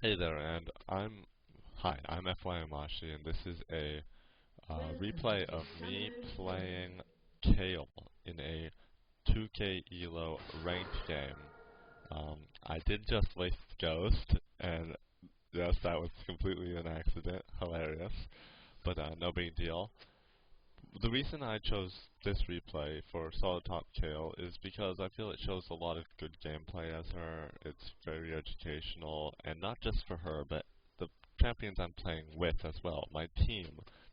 Hey there, and I'm FYA Umashi, and this is a replay of me playing Kayle in a 2K ELO ranked game. I did just waste Ghost, and yes, that was completely an accident, hilarious, but no big deal. The reason I chose this replay for solo top Kayle is because I feel it shows a lot of good gameplay as her. It's very educational, and not just for her, but the champions I'm playing with as well. My team,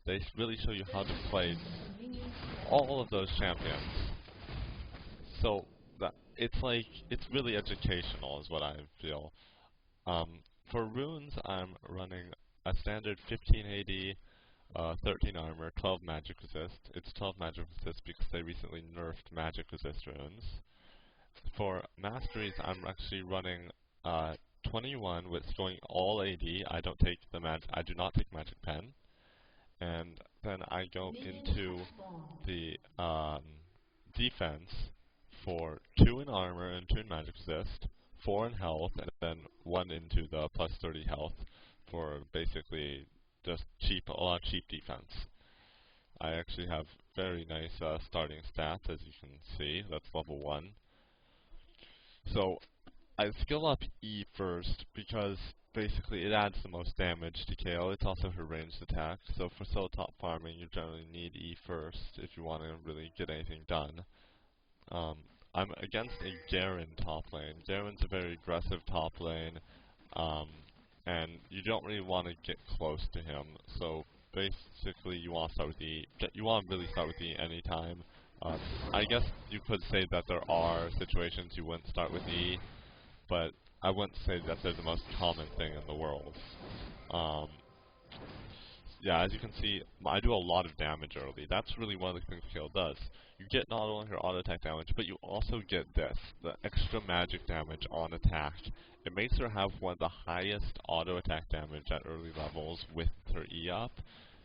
they really show you how to play all of those champions. So it's really educational, is what I feel. For runes, I'm running a standard 1580. 13 armor, 12 magic resist. It's 12 magic resist because they recently nerfed magic resist runes. For masteries, I'm actually running 21 with going all AD. I do not take magic pen, and then I go into the defense for 2 in armor and 2 in magic resist, 4 in health, and then 1 into the plus 30 health for basically just a lot of cheap defense. I actually have very nice starting stats, as you can see. That's level 1. So I skill up E first because basically it adds the most damage to Kayle. It's also her ranged attack. So for solo top farming, you generally need E first if you want to really get anything done. I'm against a Garen top lane. Garen's a very aggressive top lane. And you don't really want to get close to him. So basically, you want to start with E. You want to really start with E anytime. I guess you could say that there are situations you wouldn't start with E, but I wouldn't say that they're the most common thing in the world. Yeah, as you can see, I do a lot of damage early. That's really one of the things Kayle does. You get not only her auto attack damage, but you also get this, the extra magic damage on attack. It makes her have one of the highest auto attack damage at early levels with her E up,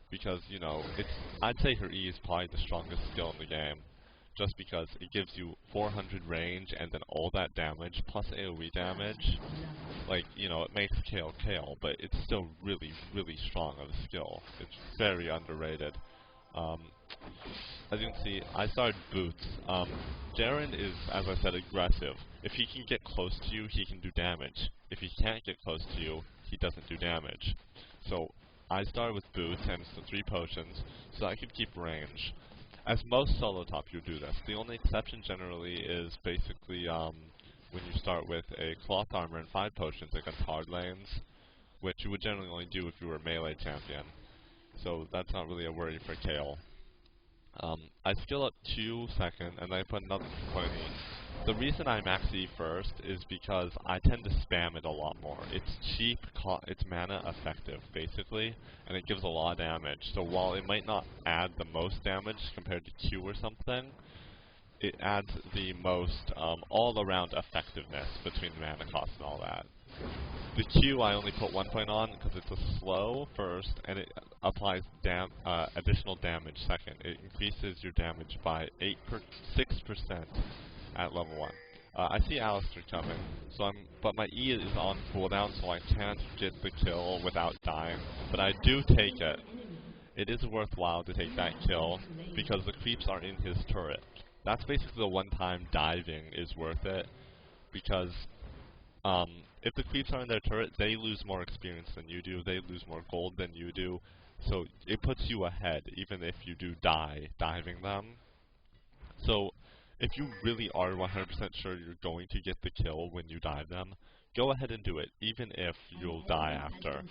because, you know, I'd say her E is probably the strongest skill in the game, just because it gives you 400 range and then all that damage plus AoE damage. Like, you know, it makes Kayle Kayle, but it's still really, really strong of a skill. It's very underrated. As you can see, I started boots. Garen is, as I said, aggressive. If he can get close to you, he can do damage. If he can't get close to you, he doesn't do damage. So I started with boots and some 3 potions, so I could keep range. As most solo top, you do this. The only exception generally is basically when you start with a cloth armor and 5 potions against hard lanes, which you would generally only do if you were a melee champion. So that's not really a worry for Kayle. I skill up 2 second, and then I put another 20. The reason I max E first is because I tend to spam it a lot more. It's cheap, it's mana effective, basically, and it gives a lot of damage. So while it might not add the most damage compared to Q or something, it adds the most all-around effectiveness between the mana cost and all that. The Q I only put 1 point on because it's a slow first, and it applies additional damage second. It increases your damage by 6% at level 1. I see Alistar coming, but my E is on cooldown, so I can't get the kill without dying. But I do take it. It is worthwhile to take that kill because the creeps are in his turret. That's basically the one time diving is worth it, because if the creeps are in their turret, they lose more experience than you do, they lose more gold than you do, so it puts you ahead, even if you do die diving them. So, if you really are 100% sure you're going to get the kill when you dive them, go ahead and do it, even if you'll die after.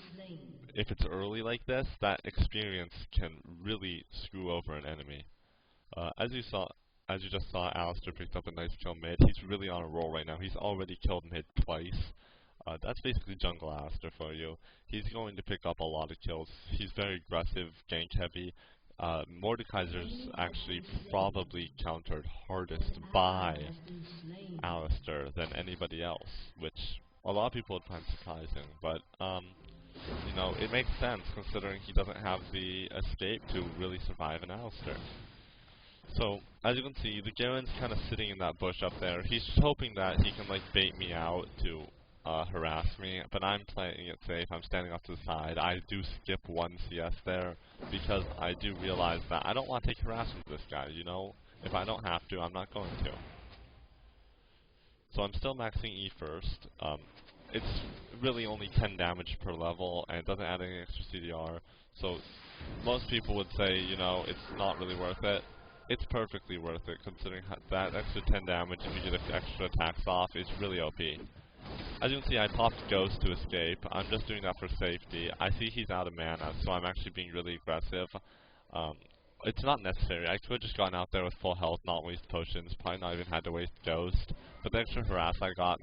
If it's early like this, that experience can really screw over an enemy. As you just saw, Alistar picked up a nice kill mid. He's really on a roll right now. He's already killed mid twice. That's basically jungle Alistar for you. He's going to pick up a lot of kills. He's very aggressive, gank heavy. Mordekaiser's actually probably countered hardest by Alistar than anybody else, which a lot of people would find surprising. But, you know, it makes sense considering he doesn't have the escape to really survive an Alistar. So, as you can see, the Garen's kind of sitting in that bush up there. He's hoping that he can, like, bait me out to harass me, but I'm playing it safe. I'm standing off to the side. I do skip one CS there because I do realize that I don't want to take harassment with this guy, you know? If I don't have to, I'm not going to. So I'm still maxing E first. It's really only 10 damage per level, and it doesn't add any extra CDR. So most people would say, you know, it's not really worth it. It's perfectly worth it, considering that extra 10 damage and you get extra attacks off is really OP. As you can see, I popped Ghost to escape. I'm just doing that for safety. I see he's out of mana, so I'm actually being really aggressive. It's not necessary. I could have just gone out there with full health, not waste potions, probably not even had to waste Ghost. But the extra harass I got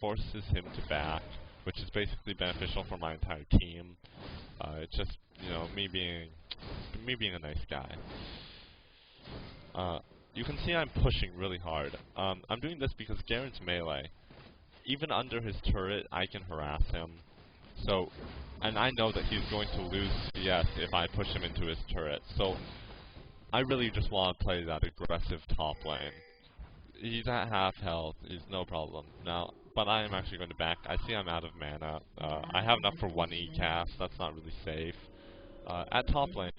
forces him to back, which is basically beneficial for my entire team. It's just, you know, me being a nice guy. You can see I'm pushing really hard. I'm doing this because Garen's melee. Even under his turret, I can harass him. So, and I know that he's going to lose CS if I push him into his turret. So, I really just want to play that aggressive top lane. He's at half health, he's no problem. Now, but I am actually going to back. I see I'm out of mana. I have enough for one E cast, that's not really safe. At top lane,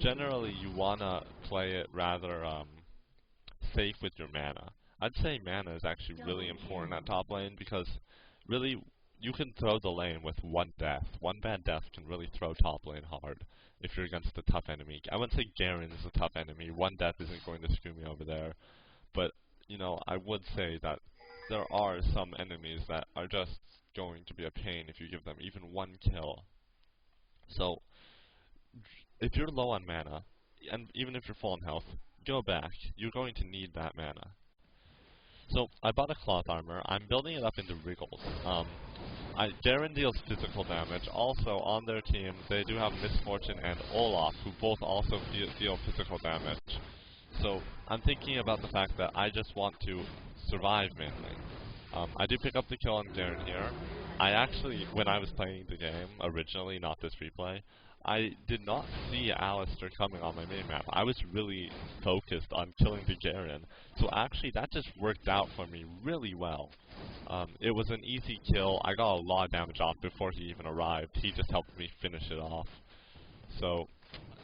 generally you want to play it rather safe with your mana. I'd say mana is actually really important at top lane because really you can throw the lane with one death. One bad death can really throw top lane hard if you're against a tough enemy. I wouldn't say Garen is a tough enemy. One death isn't going to screw me over there. But, you know, I would say that there are some enemies that are just going to be a pain if you give them even one kill. So, if you're low on mana, and even if you're full on health, go back. You're going to need that mana. So, I bought a cloth armor. I'm building it up into wriggles. Garen deals physical damage. Also, on their team, they do have Misfortune and Olaf, who both also deal physical damage. So, I'm thinking about the fact that I just want to survive mainly. I do pick up the kill on Garen here. I actually, when I was playing the game, originally, not this replay, I did not see Alistar coming on my minimap. I was really focused on killing the Garen. So actually, that just worked out for me really well. It was an easy kill. I got a lot of damage off before he even arrived. He just helped me finish it off. So,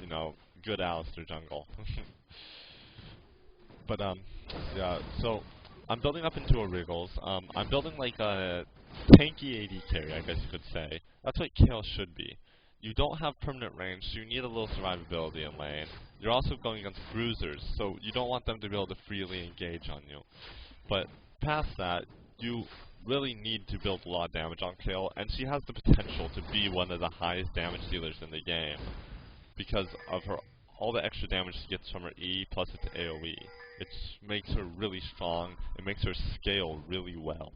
you know, good Alistar jungle. But, yeah, so I'm building up into a Wriggles. I'm building like a tanky AD carry, I guess you could say. That's what Kayle should be. You don't have permanent range, so you need a little survivability in lane. You're also going against bruisers, so you don't want them to be able to freely engage on you. But past that, you really need to build a lot of damage on Kayle, and she has the potential to be one of the highest damage dealers in the game because of all the extra damage she gets from her E plus its AoE. It makes her really strong. It makes her scale really well,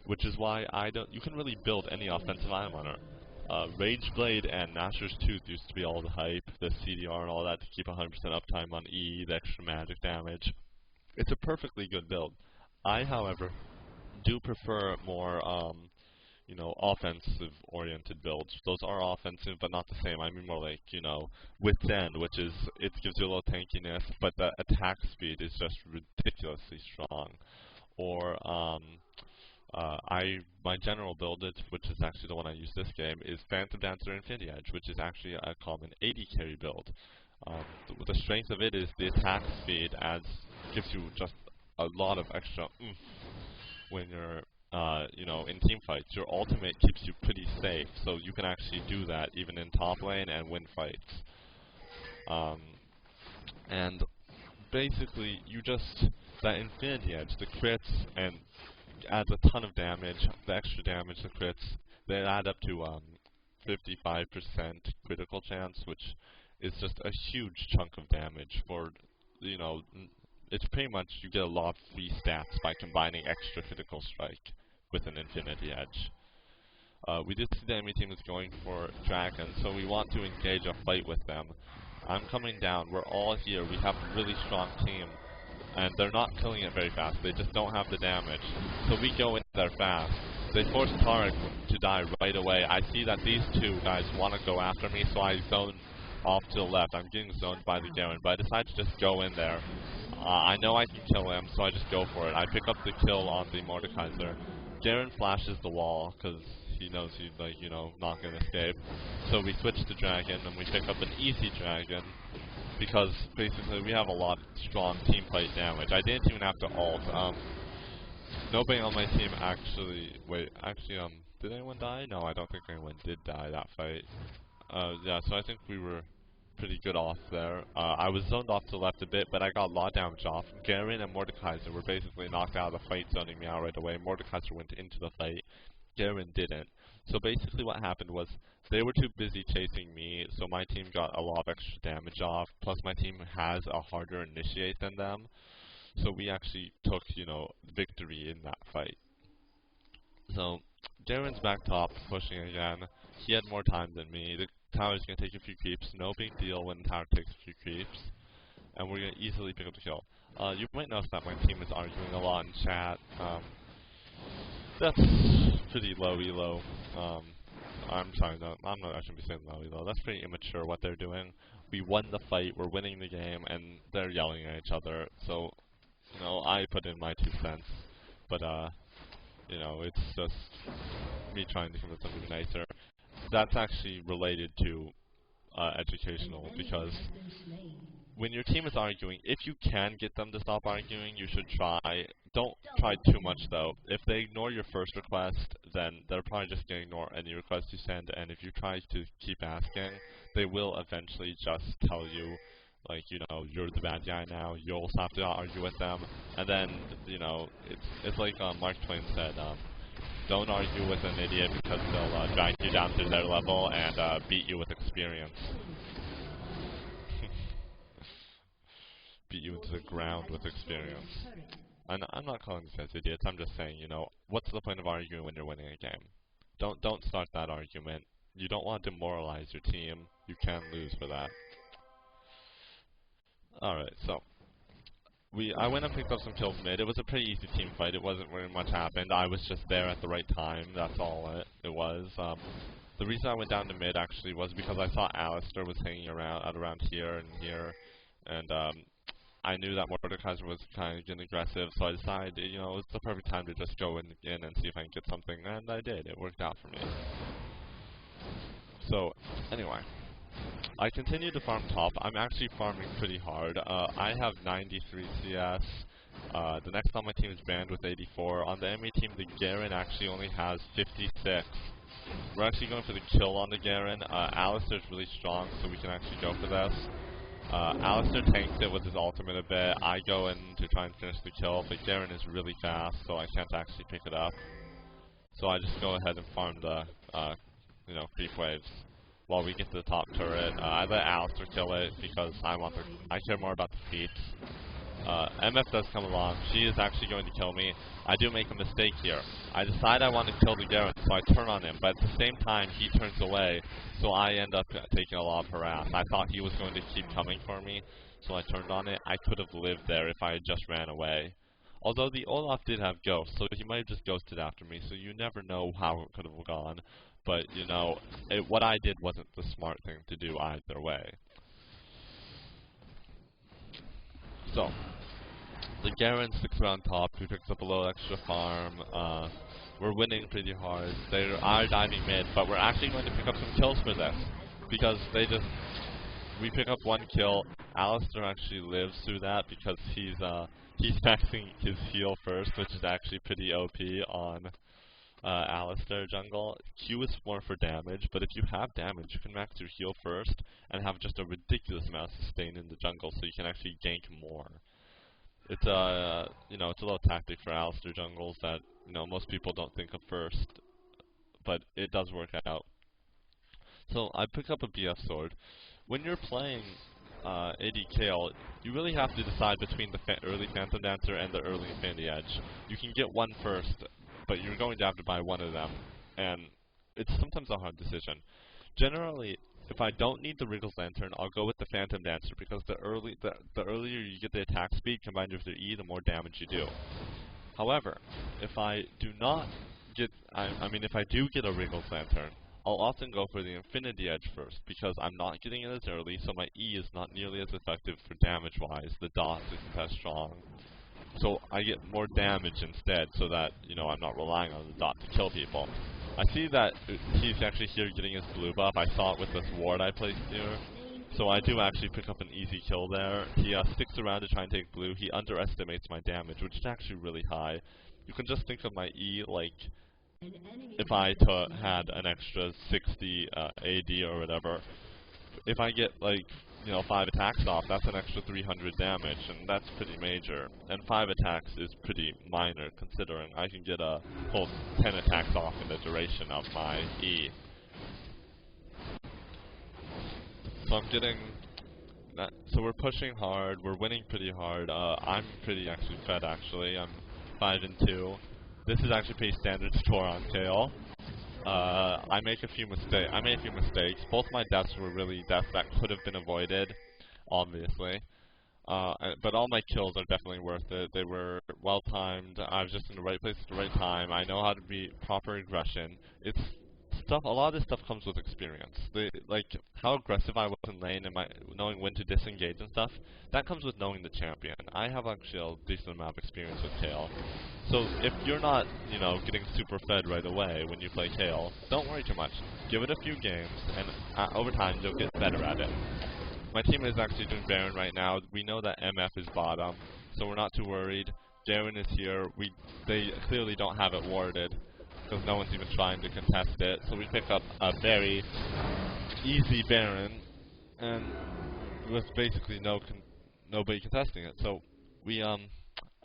which is why you can really build any offensive item on her. Rage Blade and Nashor's Tooth used to be all the hype, the CDR and all that to keep 100% uptime on E, the extra magic damage. It's a perfectly good build. I, however, do prefer more, you know, offensive-oriented builds. Those are offensive, but not the same. I mean more like, you know, Wit's End, which is, it gives you a little tankiness, but the attack speed is just ridiculously strong. Or, my general build, which is actually the one I use this game, is Phantom Dancer Infinity Edge, which is actually a common AD carry build. The strength of it is the attack speed gives you just a lot of extra oomph when you're, you know, in team fights. Your ultimate keeps you pretty safe, so you can actually do that even in top lane and win fights. And basically, that Infinity Edge, the crits, and adds a ton of damage. The extra damage, the crits, they add up to 55% critical chance, which is just a huge chunk of damage for, you know, it's pretty much you get a lot of free stats by combining extra critical strike with an Infinity Edge. We did see the enemy team is going for Dragon, so we want to engage a fight with them. I'm coming down, we're all here, we have a really strong team, and they're not killing it very fast, they just don't have the damage. So we go in there fast. They force Tarek to die right away. I see that these two guys want to go after me, so I zone off to the left. I'm getting zoned by the Garen, but I decide to just go in there. I know I can kill him, so I just go for it. I pick up the kill on the Mordekaiser. Garen flashes the wall because he knows he's like, not gonna escape. So we switch to Dragon and we pick up an easy Dragon because basically we have a lot of strong team fight damage. I didn't even have to ult. Nobody on my team actually, did anyone die? No, I don't think anyone did die that fight. Yeah, so I think we were pretty good off there. I was zoned off to the left a bit, but I got a lot of damage off. Garen and Mordekaiser were basically knocked out of the fight, zoning me out right away. Mordekaiser went into the fight. Garen didn't. So basically what happened was they were too busy chasing me, so my team got a lot of extra damage off. Plus my team has a harder initiate than them. So we actually took, victory in that fight. So Garen's back top, pushing again. He had more time than me. The tower's gonna take a few creeps. No big deal when the tower takes a few creeps. And we're gonna easily pick up the kill. You might notice that my team is arguing a lot in chat. That's pretty low elo. I'm sorry, no, I shouldn't be saying low elo. That's pretty immature what they're doing. We won the fight, we're winning the game, and they're yelling at each other. So, I put in my 2 cents. But, it's just me trying to convince something nicer. That's actually related to educational, because when your team is arguing, if you can get them to stop arguing, you should try. Don't try too much, though. If they ignore your first request, then they're probably just going to ignore any request you send, and if you try to keep asking, they will eventually just tell you, like, you're the bad guy now, you'll have to argue with them, and then, it's like Mark Twain said, don't argue with an idiot because they'll drag you down to their level and beat you with experience. Beat you into the ground with experience. I'm not calling these guys idiots, I'm just saying, what's the point of arguing when you're winning a game? Don't start that argument. You don't want to demoralize your team. You can lose for that. Alright, so I went and picked up some kills mid. It was a pretty easy team fight. It wasn't very much happened. I was just there at the right time. That's all it was. The reason I went down to mid actually was because I saw Alistar was hanging around here and here, and I knew that Mordekaiser was kind of getting aggressive, so I decided, it was the perfect time to just go in and see if I can get something, and I did. It worked out for me. So, anyway, I continue to farm top. I'm actually farming pretty hard. I have 93 CS. The next on my team is banned with 84. On the enemy team, the Garen actually only has 56. We're actually going for the kill on the Garen. Alistar's really strong, so we can actually go for this. Alistar tanks it with his ultimate a bit. I go in to try and finish the kill, but Garen is really fast, so I can't actually pick it up. So I just go ahead and farm the, creep waves while we get to the top turret. I let Alistar kill it because I care more about the feats. MF does come along. She is actually going to kill me. I do make a mistake here. I decide I want to kill the Garen, so I turn on him, but at the same time, he turns away, so I end up taking a lot of harass. I thought he was going to keep coming for me, so I turned on it. I could have lived there if I had just ran away. Although the Olaf did have ghosts, so he might have just ghosted after me, so you never know how it could have gone. But, what I did wasn't the smart thing to do either way. So, the Garen sticks around top, he picks up a little extra farm, we're winning pretty hard. They are diving mid, but we're actually going to pick up some kills for this, because we pick up 1 kill. Alistar actually lives through that because he's maxing his heal first, which is actually pretty OP on Alistar jungle. Q is more for damage, but if you have damage, you can max your heal first and have just a ridiculous amount of sustain in the jungle, so you can actually gank more. It's it's a little tactic for Alistar jungles that most people don't think of first, but it does work out. So I pick up a BF sword. When you're playing AD Kayle, you really have to decide between the early Phantom Dancer and the early Infinity Edge. You can get one first, but you're going to have to buy one of them, and it's sometimes a hard decision. Generally, if I don't need the Wriggles Lantern, I'll go with the Phantom Dancer, because the earlier you get the attack speed combined with your E, the more damage you do. However, if I do not get, if I do get a Wriggles Lantern, I'll often go for the Infinity Edge first, because I'm not getting it as early, so my E is not nearly as effective for damage-wise. The dot isn't as strong. so I get more damage instead, so that, you know, I'm not relying on the dot to kill people. I see that he's actually here getting his blue buff. I saw it with this ward I placed here. So I do actually pick up an easy kill there. He sticks around to try and take blue. He underestimates my damage, which is actually really high. You can just think of my E like if I had an extra 60 AD or whatever. If I get like, you know, 5 attacks off, that's an extra 300 damage, and that's pretty major. And 5 attacks is pretty minor, considering I can get a whole 10 attacks off in the duration of my E. So I'm getting that, so we're pushing hard, we're winning pretty hard. I'm pretty actually fed actually. I'm 5-2. This is actually pretty standard score on Kayle. I made a few mistakes. Both my deaths were really deaths that could have been avoided, obviously. But all my kills are definitely worth it. They were well timed. I was just in the right place at the right time. I know how to be proper aggression. It's stuff. A lot of this stuff comes with experience. Like how aggressive I was in lane and knowing when to disengage and stuff. That comes with knowing the champion. I have actually a decent amount of experience with Kayle. So if you're not, you know, getting super fed right away when you play Kayle, don't worry too much. Give it a few games, and over time you'll get better at it. My team is actually doing Baron right now. We know that MF is bottom, so we're not too worried. Baron is here. They clearly don't have it warded, because no one's even trying to contest it. So we pick up a very easy Baron, and with basically nobody contesting it. So we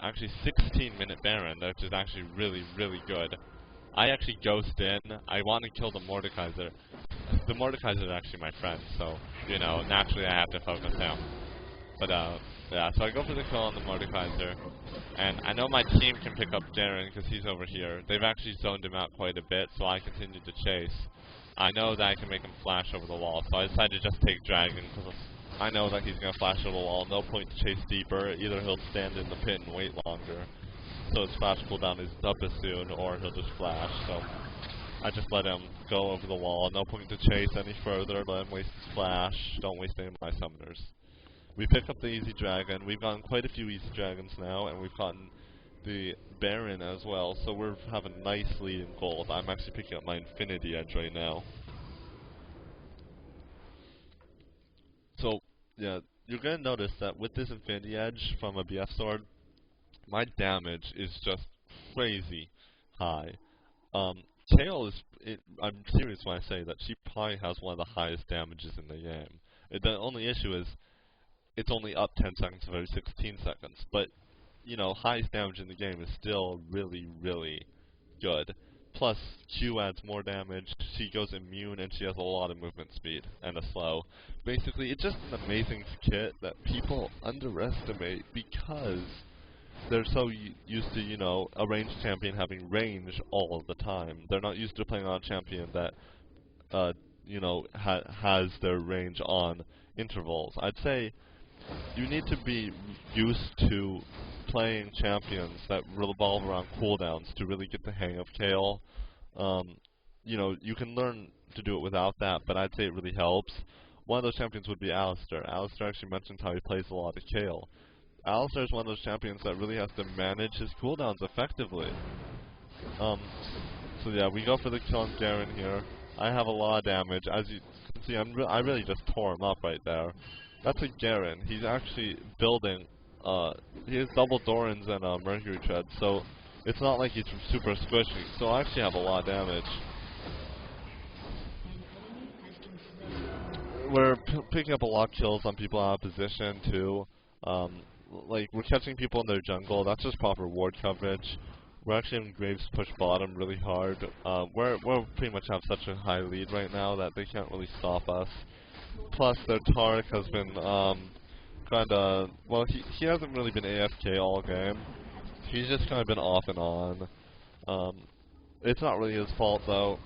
actually 16-minute Baron, which is actually really, really good. I actually ghost in. I want to kill the Mordekaiser. The Mordekaiser is actually my friend, so, you know, naturally I have to focus him. But, yeah, so I go for the kill on the Mordekaiser, and I know my team can pick up Jaren because he's over here. They've actually zoned him out quite a bit, so I continue to chase. I know that I can make him flash over the wall, so I decided to just take Dragon, because I know that he's going to flash over the wall. No point to chase deeper. Either he'll stand in the pit and wait longer, so his flash cooldown is up as soon, or he'll just flash, so I just let him go over the wall. No point to chase any further. Let him waste his flash. Don't waste any of my summoners. We pick up the easy dragon. We've gotten quite a few easy dragons now, and we've gotten the Baron as well. So we're having a nice lead in gold. I'm actually picking up my Infinity Edge right now. So yeah, you're gonna notice that with this Infinity Edge from a BF sword, my damage is just crazy high. Kayle I'm serious when I say that she probably has one of the highest damages in the game. The only issue is, it's only up 10 seconds of every 16 seconds. But, you know, highest damage in the game is still really, really good. Plus, Q adds more damage, she goes immune, and she has a lot of movement speed, and a slow. Basically, it's just an amazing kit that people underestimate because they're so used to, you know, a ranged champion having range all of the time. They're not used to playing on a champion that, you know, has their range on intervals. I'd say you need to be used to playing champions that revolve around cooldowns to really get the hang of Kayle. You know, you can learn to do it without that, but I'd say it really helps. One of those champions would be Alistar. Alistar actually mentions how he plays a lot of Kayle. Alistar is one of those champions that really has to manage his cooldowns effectively. So yeah, we go for the kill on Garen here. I have a lot of damage. As you can see, I really just tore him up right there. That's a Garen. He's actually building, he has double Dorans and Mercury Tread, so it's not like he's super squishy. So I actually have a lot of damage. We're picking up a lot of kills on people out of position too. Like, we're catching people in their jungle. That's just proper ward coverage. We're actually having Graves push bottom really hard. We're pretty much have such a high lead right now that they can't really stop us. Plus, their Taric has been kinda, well, he hasn't really been AFK all game. He's just kind of been off and on. It's not really his fault though.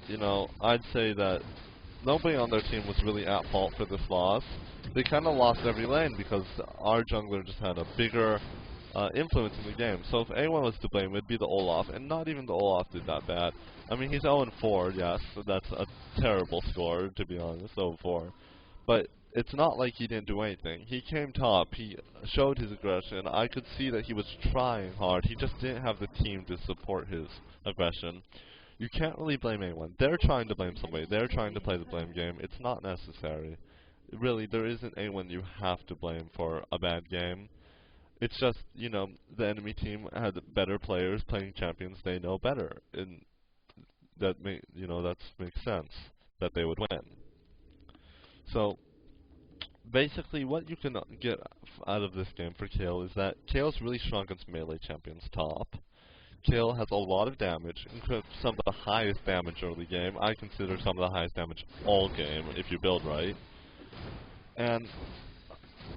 You know, I'd say that nobody on their team was really at fault for this loss. They kind of lost every lane because our jungler just had a bigger influence in the game. So if anyone was to blame, it'd be the Olaf, and not even the Olaf did that bad. I mean, he's 0-4, yes, so that's a terrible score, to be honest, 0-4. But it's not like he didn't do anything. He came top. He showed his aggression. I could see that he was trying hard. He just didn't have the team to support his aggression. You can't really blame anyone. They're trying to blame somebody. They're trying to play the blame game. It's not necessary. Really, there isn't anyone you have to blame for a bad game. It's just, the enemy team had better players playing champions they know better. And that makes sense that they would win. So, basically, what you can get out of this game for Kayle is that Kayle's really strong against melee champions top. Kayle has a lot of damage, including some of the highest damage early game. I consider some of the highest damage all game if you build right. And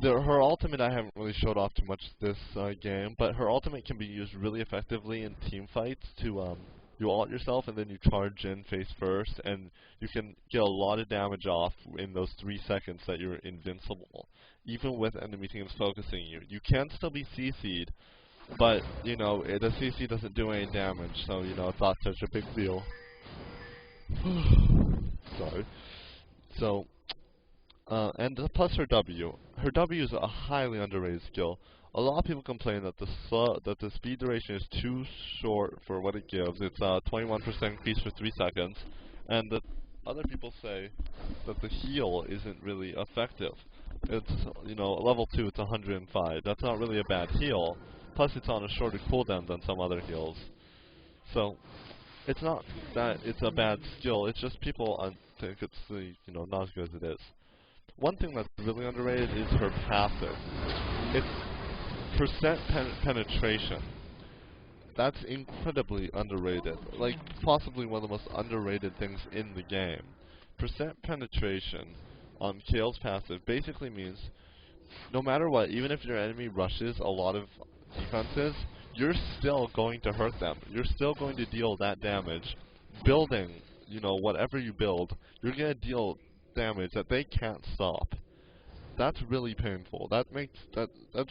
her ultimate I haven't really showed off too much this game, but her ultimate can be used really effectively in team fights to you ult yourself and then you charge in face first, and you can get a lot of damage off in those 3 seconds that you're invincible, even with enemy teams focusing you. You can still be CC'd, but the CC doesn't do any damage, so it's not such a big deal. Sorry. So. And plus her W. Her W is a highly underrated skill. A lot of people complain that the speed duration is too short for what it gives. It's 21% increase for 3 seconds, and the other people say that the heal isn't really effective. It's level 2, it's 105. That's not really a bad heal. Plus, it's on a shorter cooldown than some other heals. So, it's not that it's a bad skill. It's just people think it's not as good as it is. One thing that's really underrated is her passive. It's percent penetration. That's incredibly underrated. Like, possibly one of the most underrated things in the game. Percent penetration on Kayle's passive basically means no matter what, even if your enemy rushes a lot of defenses, you're still going to hurt them. You're still going to deal that damage. Building, whatever you build, you're going to deal damage that they can't stop. That's really painful. That's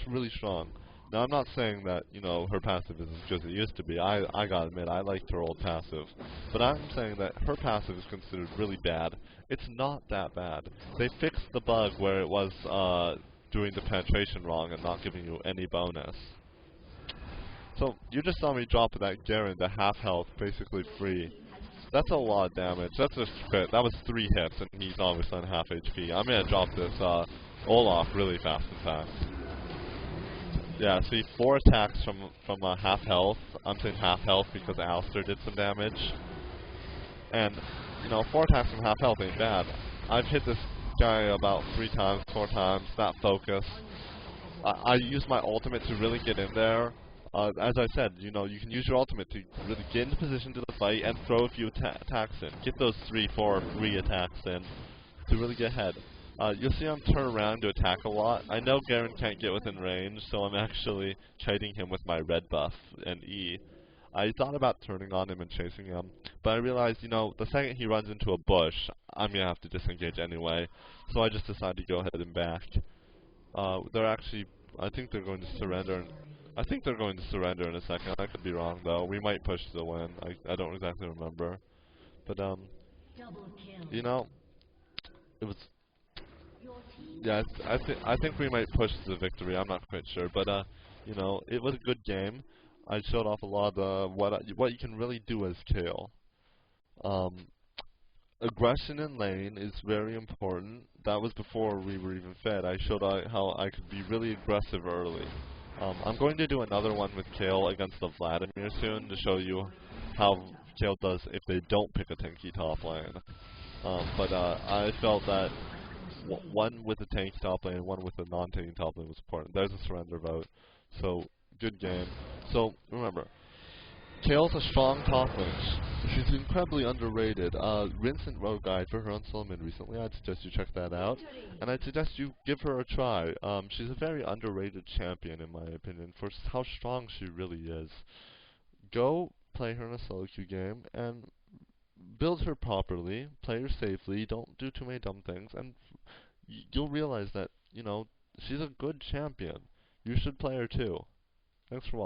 really strong. Now, I'm not saying that, her passive isn't as good as it used to be. I gotta admit, I liked her old passive. But I'm saying that her passive is considered really bad. It's not that bad. They fixed the bug where it was doing the penetration wrong and not giving you any bonus. So, you just saw me drop that Garen to half health, basically free. That's a lot of damage. That's a crit. That was 3 hits, and he's obviously on half HP. I'm gonna drop this Olaf really fast, in fact. Yeah, see, 4 attacks from half health. I'm saying half health because Alistair did some damage. And, 4 attacks from half health ain't bad. I've hit this guy about 3 times, 4 times, that focus. I use my ultimate to really get in there. As I said, you can use your ultimate to really get into position to the fight and throw a few attacks in. Get those 3, 4 free attacks in to really get ahead. You'll see him turn around to attack a lot. I know Garen can't get within range, so I'm actually kiting him with my red buff and E. I thought about turning on him and chasing him, but I realized, the second he runs into a bush, I'm going to have to disengage anyway, so I just decided to go ahead and back. I think they're going to surrender. I think they're going to surrender in a second. I could be wrong, though. We might push to the win. I don't exactly remember. But, it was... Yeah, I think we might push to the victory. I'm not quite sure. But, it was a good game. I showed off a lot of what you can really do as Kayle. Aggression in lane is very important. That was before we were even fed. I showed how I could be really aggressive early. I'm going to do another one with Kayle against the Vladimir soon to show you how Kayle does if they don't pick a tanky top lane. But I felt that one with a tanky top lane and one with a non-tanky top lane was important. There's a surrender vote. So, good game. So, remember, Kayle's a strong top lane. She's incredibly underrated. Vincent wrote a guide for her on Solomon recently. I'd suggest you check that out. And I'd suggest you give her a try. She's a very underrated champion, in my opinion, for how strong she really is. Go play her in a solo queue game and build her properly. Play her safely. Don't do too many dumb things. And you'll realize that, she's a good champion. You should play her too. Thanks for watching.